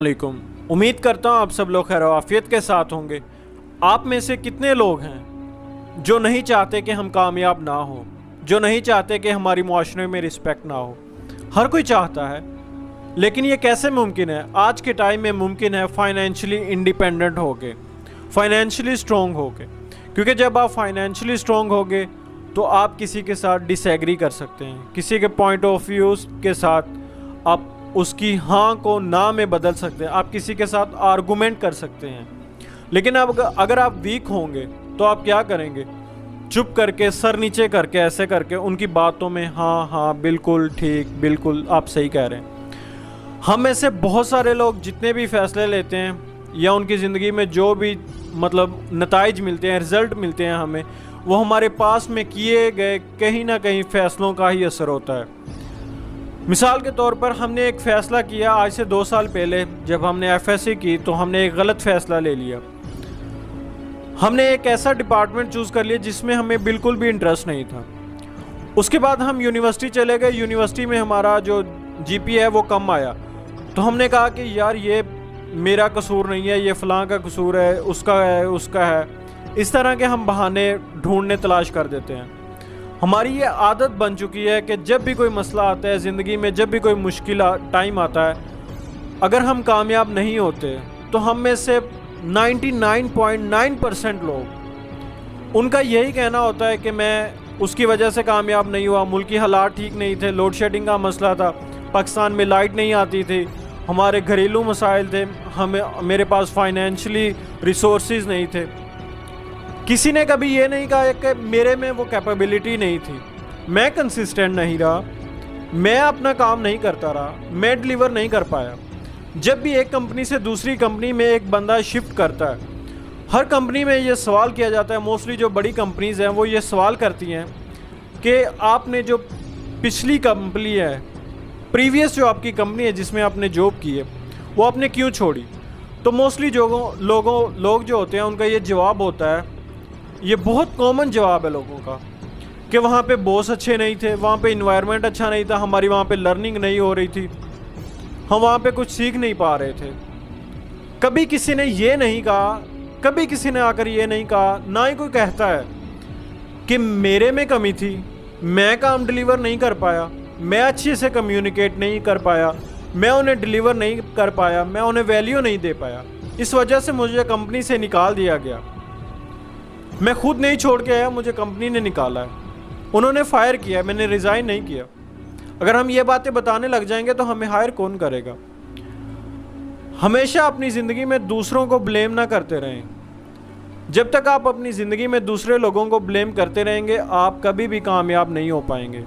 वालेकुम। उम्मीद करता हूँ आप सब लोग खैर आफियत के साथ होंगे। आप में से कितने लोग हैं जो नहीं चाहते कि हम कामयाब ना हो, जो नहीं चाहते कि हमारी मुआशरे में रिस्पेक्ट ना हो? हर कोई चाहता है, लेकिन ये कैसे मुमकिन है? आज के टाइम में मुमकिन है फाइनेंशियली इंडिपेंडेंट होके, फाइनेंशियली स्ट्रॉन्ग होके। क्योंकि जब आप फाइनेंशियली स्ट्रॉन्ग होगे तो आप किसी के साथ डिसएग्री कर सकते हैं, किसी के पॉइंट ऑफ व्यू के साथ आप उसकी हाँ को ना में बदल सकते हैं, आप किसी के साथ आर्गुमेंट कर सकते हैं। लेकिन अब अगर आप वीक होंगे तो आप क्या करेंगे? चुप करके, सर नीचे करके, ऐसे करके उनकी बातों में हाँ हाँ बिल्कुल ठीक, बिल्कुल आप सही कह रहे हैं। हम में से बहुत सारे लोग जितने भी फैसले लेते हैं या उनकी ज़िंदगी में जो भी नताइज मिलते हैं, रिज़ल्ट मिलते हैं हमें, वो हमारे पास में किए गए कहीं ना कहीं फ़ैसलों का ही असर होता है। मिसाल के तौर पर हमने एक फ़ैसला किया आज से 2 साल पहले, जब हमने एफएससी की तो हमने एक गलत फ़ैसला ले लिया। हमने एक ऐसा डिपार्टमेंट चूज़ कर लिया जिसमें हमें बिल्कुल भी इंटरेस्ट नहीं था। उसके बाद हम यूनिवर्सिटी चले गए। यूनिवर्सिटी में हमारा जो जीपीए है वो कम आया, तो हमने कहा कि यार ये मेरा कसूर नहीं है, ये फ़लाँ का कसूर है, उसका है। इस तरह के हम बहाने ढूंढने तलाश कर देते हैं। हमारी ये आदत बन चुकी है कि जब भी कोई मसला आता है ज़िंदगी में, जब भी कोई मुश्किल टाइम आता है, अगर हम कामयाब नहीं होते तो हम में से 99.9% लोग, उनका यही कहना होता है कि मैं उसकी वजह से कामयाब नहीं हुआ, मुल्की हालात ठीक नहीं थे, लोड शेडिंग का मसला था, पाकिस्तान में लाइट नहीं आती थी, हमारे घरेलू मसाइल थे, मेरे पास फाइनेंशियली रिसोर्सेज नहीं थे। किसी ने कभी ये नहीं कहा कि मेरे में वो कैपेबिलिटी नहीं थी, मैं कंसिस्टेंट नहीं रहा, मैं अपना काम नहीं करता रहा, मैं डिलीवर नहीं कर पाया। जब भी एक कंपनी से दूसरी कंपनी में एक बंदा शिफ्ट करता है, हर कंपनी में ये सवाल किया जाता है, मोस्टली जो बड़ी कंपनीज़ हैं वो ये सवाल करती हैं कि आपने जो पिछली कंपनी है, प्रीवियस जो आपकी कंपनी है जिसमें आपने जॉब की है, वो आपने क्यों छोड़ी? तो मोस्टली लोग जो होते हैं उनका ये जवाब होता है, ये बहुत कॉमन जवाब है लोगों का, कि वहाँ पे बॉस अच्छे नहीं थे, वहाँ पे इन्वायरमेंट अच्छा नहीं था, हमारी वहाँ पे लर्निंग नहीं हो रही थी, हम वहाँ पे कुछ सीख नहीं पा रहे थे। कभी किसी ने ये नहीं कहा, कभी किसी ने आकर ये नहीं कहा, ना ही कोई कहता है कि मेरे में कमी थी, मैं काम डिलीवर नहीं कर पाया, मैं अच्छे से कम्युनिकेट नहीं कर पाया, मैं उन्हें डिलीवर नहीं कर पाया, मैं उन्हें वैल्यू नहीं दे पाया, इस वजह से मुझे कंपनी से निकाल दिया गया। मैं खुद नहीं छोड़ के आया, मुझे कंपनी ने निकाला है, उन्होंने फायर किया, मैंने रिज़ाइन नहीं किया। अगर हम ये बातें बताने लग जाएंगे तो हमें हायर कौन करेगा? हमेशा अपनी ज़िंदगी में दूसरों को ब्लेम ना करते रहें। जब तक आप अपनी ज़िंदगी में दूसरे लोगों को ब्लेम करते रहेंगे, आप कभी भी कामयाब नहीं हो पाएंगे,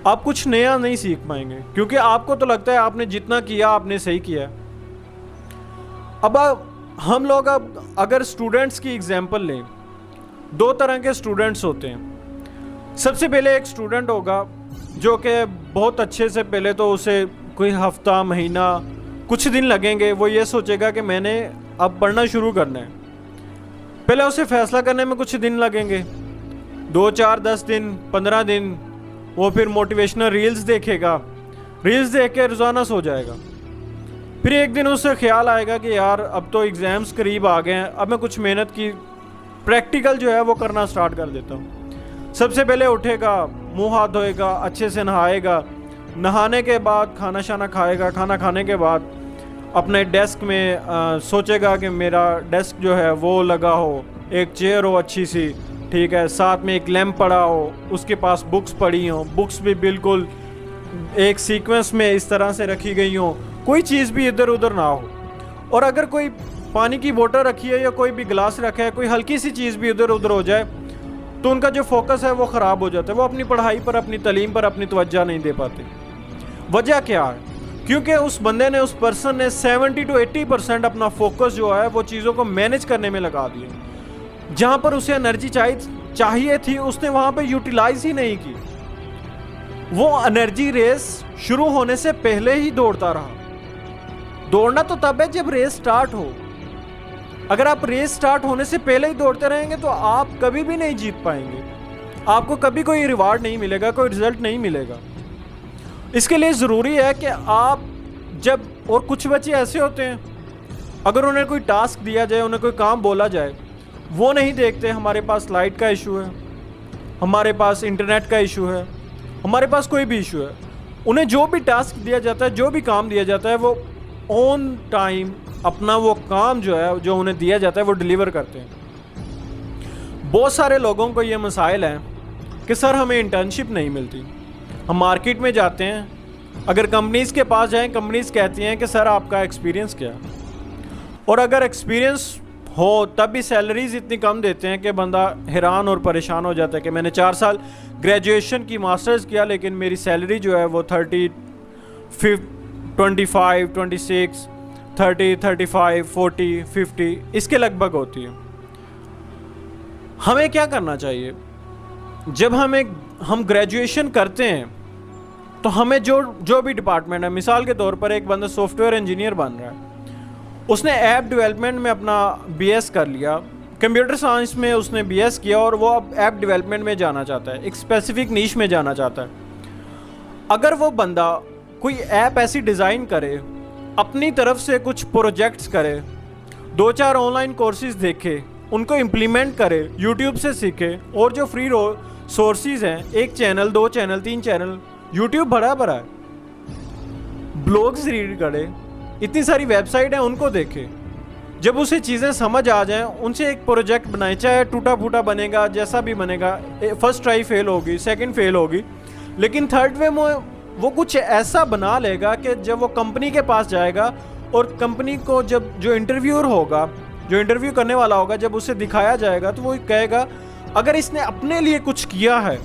आप कुछ नया नहीं सीख पाएंगे, क्योंकि आपको तो लगता है आपने जितना किया आपने सही किया। अब हम लोग अगर स्टूडेंट्स की एग्जाम्पल लें, 2 तरह के स्टूडेंट्स होते हैं। सबसे पहले एक स्टूडेंट होगा जो कि बहुत अच्छे से, पहले तो उसे कोई हफ्ता, महीना, कुछ दिन लगेंगे, वो ये सोचेगा कि मैंने अब पढ़ना शुरू करना है। पहले उसे फैसला करने में कुछ दिन लगेंगे, 2, 4, 10 दिन, 15 दिन। वो फिर मोटिवेशनल रील्स देखेगा, रील्स देख के रोज़ाना सो जाएगा। फिर एक दिन उसे ख्याल आएगा कि यार अब तो एग्ज़ाम्स करीब आ गए हैं, अब मैं कुछ मेहनत की प्रैक्टिकल जो है वो करना स्टार्ट कर देता हूँ। सबसे पहले उठेगा, मुंह हाथ धोएगा, अच्छे से नहाएगा, नहाने के बाद खाना शाना खाएगा, खाना खाने के बाद अपने डेस्क में सोचेगा कि मेरा डेस्क जो है वो लगा हो, एक चेयर हो अच्छी सी, ठीक है, साथ में एक लैंप पड़ा हो, उसके पास बुक्स पड़ी हों, बुक्स भी बिल्कुल एक सीक्वेंस में इस तरह से रखी गई हों, कोई चीज़ भी इधर उधर ना हो। और अगर कोई पानी की बोतल रखी है या कोई भी गिलास रखा है, कोई हल्की सी चीज़ भी इधर उधर हो जाए तो उनका जो फोकस है वो ख़राब हो जाता है, वो अपनी पढ़ाई पर, अपनी तालीम पर अपनी तवज्जो नहीं दे पाते। वजह क्या है? क्योंकि उस बंदे ने, उस पर्सन ने 70 to 80% अपना फोकस जो है वो चीज़ों को मैनेज करने में लगा दिया। जहाँ पर उसे एनर्जी चाहिए थी उसने वहाँ पर यूटिलाइज ही नहीं की। वो एनर्जी रेस शुरू होने से पहले ही दौड़ता रहा। दौड़ना तो तब है जब रेस स्टार्ट हो। अगर आप रेस स्टार्ट होने से पहले ही दौड़ते रहेंगे तो आप कभी भी नहीं जीत पाएंगे, आपको कभी कोई रिवार्ड नहीं मिलेगा, कोई रिजल्ट नहीं मिलेगा। इसके लिए ज़रूरी है कि आप जब और कुछ बच्चे ऐसे होते हैं, अगर उन्हें कोई टास्क दिया जाए, उन्हें कोई काम बोला जाए, वो नहीं देखते हमारे पास लाइट का इशू है, हमारे पास इंटरनेट का इशू है, हमारे पास कोई भी इशू है। उन्हें जो भी टास्क दिया जाता है, जो भी काम दिया जाता है, वो ऑन टाइम अपना वो काम जो है, जो उन्हें दिया जाता है, वो डिलीवर करते हैं। बहुत सारे लोगों को ये मसाइल हैं कि सर हमें इंटर्नशिप नहीं मिलती। हम मार्केट में जाते हैं, अगर कंपनीज़ के पास जाएं, कंपनीज़ कहती हैं कि सर आपका एक्सपीरियंस क्या है, और अगर एक्सपीरियंस हो तब भी सैलरीज इतनी कम देते हैं कि बंदा हैरान और परेशान हो जाता है कि मैंने 4 साल ग्रेजुएशन की, मास्टर्स किया, लेकिन मेरी सैलरी जो है वो 30, 25, 26, 30, 35, 40, 50 इसके लगभग होती है। हमें क्या करना चाहिए? जब हम ग्रेजुएशन करते हैं तो हमें जो भी डिपार्टमेंट है, मिसाल के तौर पर एक बंदा सॉफ्टवेयर इंजीनियर बन रहा है, उसने ऐप डेवलपमेंट में अपना बीएस कर लिया, कंप्यूटर साइंस में उसने बीएस किया और वो अब ऐप डेवलपमेंट में जाना चाहता है, एक स्पेसिफिक नीश में जाना चाहता है। अगर वो बंदा कोई ऐप ऐसी डिज़ाइन करे, अपनी तरफ से कुछ प्रोजेक्ट्स करे, 2-4 ऑनलाइन कोर्सेज देखे, उनको इम्प्लीमेंट करे, यूट्यूब से सीखे, और जो फ्री सोर्सेज हैं, 1 चैनल, 2 चैनल, 3 चैनल, यूट्यूब भरा भरा है, ब्लॉग्स रीड करे, इतनी सारी वेबसाइट है, उनको देखे। जब उसे चीज़ें समझ आ जाएं, उनसे एक प्रोजेक्ट बनाए, चाहे टूटा फूटा बनेगा, जैसा भी बनेगा, फर्स्ट ट्राई फेल होगी, सेकंड फेल होगी, लेकिन थर्ड वे में वो कुछ ऐसा बना लेगा कि जब वो कंपनी के पास जाएगा और कंपनी को जब जो इंटरव्यूअर होगा, जो इंटरव्यू करने वाला होगा, जब उसे दिखाया जाएगा तो वो कहेगा अगर इसने अपने लिए कुछ किया है,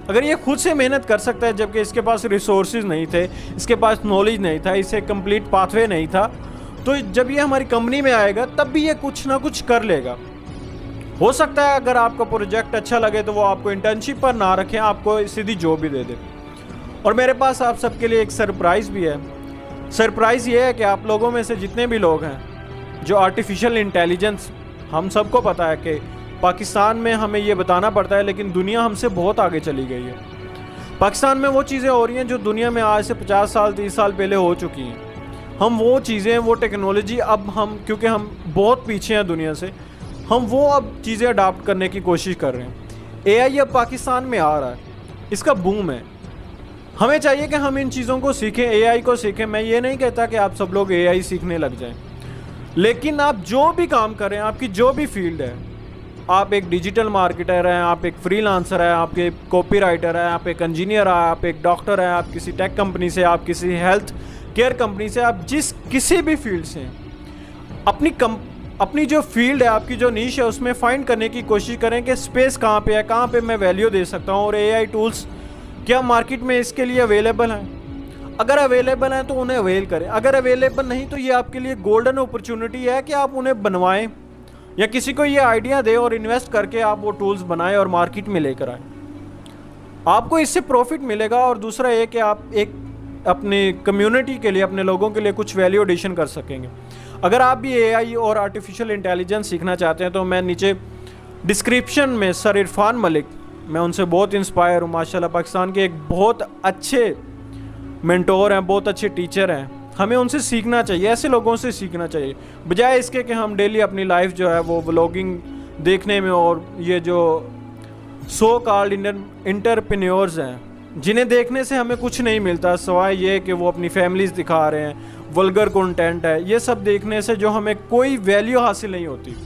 अगर ये खुद से मेहनत कर सकता है, जबकि इसके पास रिसोर्सेज नहीं थे, इसके पास नॉलेज नहीं था, इसे कंप्लीट पाथवे नहीं था, तो जब ये हमारी कंपनी में आएगा तब भी ये कुछ ना कुछ कर लेगा। हो सकता है अगर आपका प्रोजेक्ट अच्छा लगे तो वो आपको इंटर्नशिप पर ना रखें, आपको सीधी जॉब भी दे दे। और मेरे पास आप सबके लिए एक सरप्राइज़ भी है। सरप्राइज़ ये है कि आप लोगों में से जितने भी लोग हैं जो आर्टिफिशियल इंटेलिजेंस, हम सबको पता है कि पाकिस्तान में हमें ये बताना पड़ता है, लेकिन दुनिया हमसे बहुत आगे चली गई है। पाकिस्तान में वो चीज़ें हो रही हैं जो दुनिया में आज से 50 साल 30 साल पहले हो चुकी हैं। हम वो चीज़ें, वो टेक्नोलॉजी अब हम, क्योंकि हम बहुत पीछे हैं दुनिया से, हम वो अब चीज़ें अडाप्ट करने की कोशिश कर रहे हैं। एआई अब पाकिस्तान में आ रहा है, इसका बूम है। हमें चाहिए कि हम इन चीज़ों को सीखें, एआई को सीखें। मैं ये नहीं कहता कि आप सब लोग एआई सीखने लग जाएं, लेकिन आप जो भी काम करें, आपकी जो भी फील्ड है, आप एक डिजिटल मार्केटर हैं, आप एक फ्रीलांसर हैं, आप एक कॉपीराइटर हैं, आप एक इंजीनियर हैं, आप एक डॉक्टर हैं, आप किसी टेक कंपनी से, आप किसी हेल्थ केयर कंपनी से, आप किसी भी फील्ड से हैं, अपनी जो फील्ड है, आपकी जो नीश है, उसमें फाइंड करने की कोशिश करें कि स्पेस कहाँ पे है, कहाँ पे मैं वैल्यू दे सकता हूँ, और एआई टूल्स क्या मार्केट में इसके लिए अवेलेबल हैं। अगर अवेलेबल हैं तो उन्हें अवेल करें, अगर अवेलेबल नहीं तो ये आपके लिए गोल्डन अपॉर्चुनिटी है कि आप उन्हें बनवाएं या किसी को ये आइडिया दे और इन्वेस्ट करके आप वो टूल्स बनाएं और मार्केट में लेकर आएँ। आपको इससे प्रॉफिट मिलेगा, और दूसरा ये कि आप एक अपनी कम्युनिटी के लिए, अपने लोगों के लिए कुछ वैल्यू एडिशन कर सकेंगे। अगर आप भी एआई और आर्टिफिशियल इंटेलिजेंस सीखना चाहते हैं तो मैं नीचे डिस्क्रिप्शन में सर इरफान मलिक, मैं उनसे बहुत इंस्पायर हूँ माशाल्लाह। पाकिस्तान के एक बहुत अच्छे मेंटोर हैं, बहुत अच्छे टीचर हैं। हमें उनसे सीखना चाहिए, ऐसे लोगों से सीखना चाहिए, बजाय इसके कि हम डेली अपनी लाइफ जो है वो व्लॉगिंग देखने में, और ये जो सो कॉल्ड इंटरप्रेन्योर्स हैं जिन्हें देखने से हमें कुछ नहीं मिलता सिवाय ये कि वो अपनी फैमिलीज दिखा रहे हैं, वल्गर कंटेंट है, ये सब देखने से जो हमें कोई वैल्यू हासिल नहीं होती।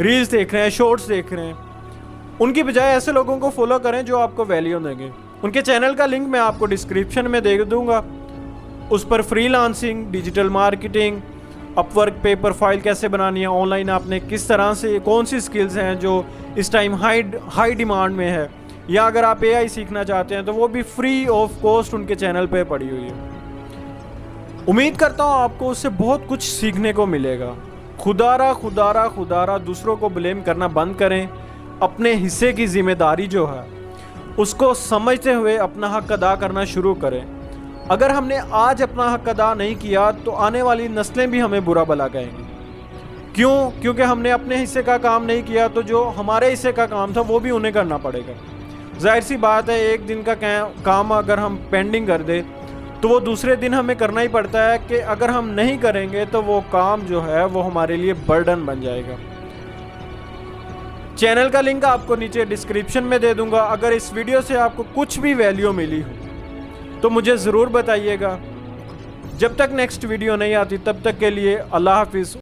रील्स देख रहे हैं, शॉर्ट्स देख रहे हैं, उनकी बजाय ऐसे लोगों को फॉलो करें जो आपको वैल्यू देंगे। उनके चैनल का लिंक मैं आपको डिस्क्रिप्शन में दे दूंगा। उस पर फ्रीलांसिंग, डिजिटल मार्केटिंग, अपवर्क पे प्रोफाइल कैसे बनानी है, ऑनलाइन आपने किस तरह से, कौन सी स्किल्स हैं जो इस टाइम हाई डिमांड में है, या अगर आप एआई सीखना चाहते हैं तो वो भी फ्री ऑफ कॉस्ट उनके चैनल पे पड़ी हुई है। उम्मीद करता हूँ आपको उससे बहुत कुछ सीखने को मिलेगा। खुदारा दूसरों को ब्लेम करना बंद करें। अपने हिस्से की जिम्मेदारी जो है उसको समझते हुए अपना हक अदा करना शुरू करें। अगर हमने आज अपना हक अदा नहीं किया तो आने वाली नस्लें भी हमें बुरा भला कहेंगी। क्यों? क्योंकि हमने अपने हिस्से का काम नहीं किया तो जो हमारे हिस्से का काम था वो भी उन्हें करना पड़ेगा। जाहिर सी बात है, एक दिन का काम अगर हम पेंडिंग कर दे तो वो दूसरे दिन हमें करना ही पड़ता है कि अगर हम नहीं करेंगे तो वो काम जो है वो हमारे लिए बर्डन बन जाएगा। चैनल का लिंक आपको नीचे डिस्क्रिप्शन में दे दूंगा। अगर इस वीडियो से आपको कुछ भी वैल्यू मिली हो तो मुझे ज़रूर बताइएगा। जब तक नेक्स्ट वीडियो नहीं आती तब तक के लिए अल्लाह हाफिज़।